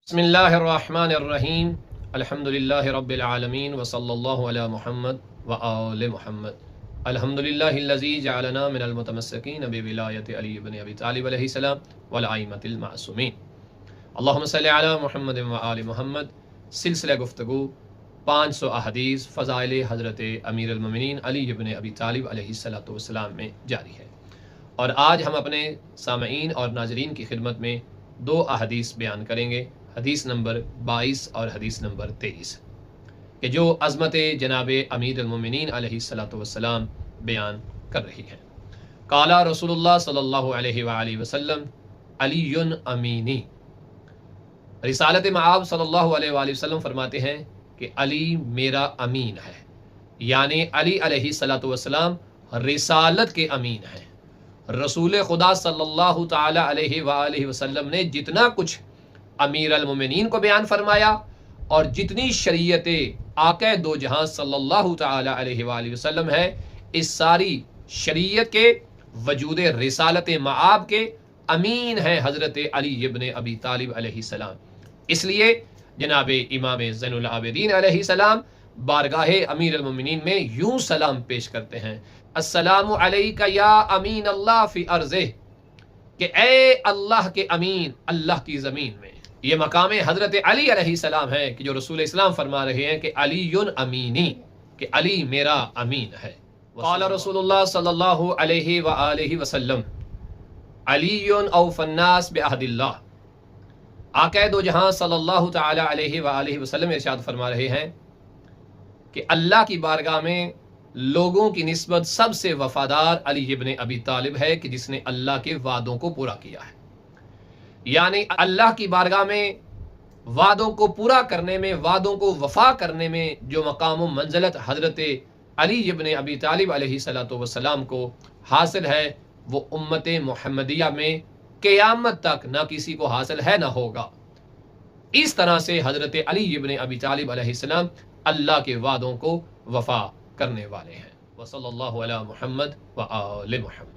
بسم اللہ الرحمن الرحیم الحمدللہ رب العالمین وصلی اللہ علی محمد وآل محمد الحمدللہ الذی جعلنا من المتمسکین بولایت علی بن ابی طالب علیہ السلام والائمۃ المعصومین اللہم صلی علی محمد وآل محمد۔ سلسلہ گفتگو 500 احادیث فضائل حضرت امیر المومنین علی بن ابی طالب علیہ السلام میں جاری ہے، اور آج ہم اپنے سامعین اور ناظرین کی خدمت میں 2 احادیث بیان کریں گے، حدیث نمبر 22 اور حدیث نمبر 23، کہ جو عظمت جناب امیر المومنین علیہ السلام بیان کر رہی ہے۔ قال رسول اللہ صلی اللہ علیہ وآلہ وسلم علی امینی۔ رسالت مآب صلی اللہ علیہ وآلہ وسلم فرماتے ہیں کہ علی میرا امین ہے، یعنی علی علیہ السلام رسالت کے امین ہیں۔ رسول خدا صلی اللہ تعالی علیہ وآلہ وسلم نے جتنا کچھ امیر المومنین کو بیان فرمایا اور جتنی شریعت آقا دو جہاں صلی اللہ تعالی علیہ وآلہ وسلم ہے، اس ساری شریعت کے وجود رسالت مآب کے امین ہیں حضرت علی ابن ابی طالب علیہ السلام۔ اس لیے جناب امام زین العابدین علیہ السلام بارگاہ امیر المومنین میں یوں سلام پیش کرتے ہیں: السلام علیک یا امین اللہ فی ارضہ، کہ اے اللہ کے امین اللہ کی زمین میں۔ یہ مقام حضرت علی علیہ السلام ہے کہ جو رسول اسلام فرما رہے ہیں کہ علی امینی، کہ علی میرا امین ہے۔ قال رسول اللہ صلی اللہ علیہ وآلہ وسلم علی اوفی الناس بعہد اللہ۔ آقا دو جہاں صلی اللہ تعالی علیہ وآلہ وسلم ارشاد فرما رہے ہیں کہ اللہ کی بارگاہ میں لوگوں کی نسبت سب سے وفادار علی ابن ابی طالب ہے کہ جس نے اللہ کے وعدوں کو پورا کیا ہے۔ یعنی اللہ کی بارگاہ میں وعدوں کو پورا کرنے میں، وعدوں کو وفا کرنے میں جو مقام و منزلت حضرت علی ابن ابی طالب علیہ السلام کو حاصل ہے، وہ امت محمدیہ میں قیامت تک نہ کسی کو حاصل ہے نہ ہوگا۔ اس طرح سے حضرت علی ابن ابی طالب علیہ السلام اللہ کے وعدوں کو وفا کرنے والے ہیں۔ وصلی اللہ علی محمد وآل محمد۔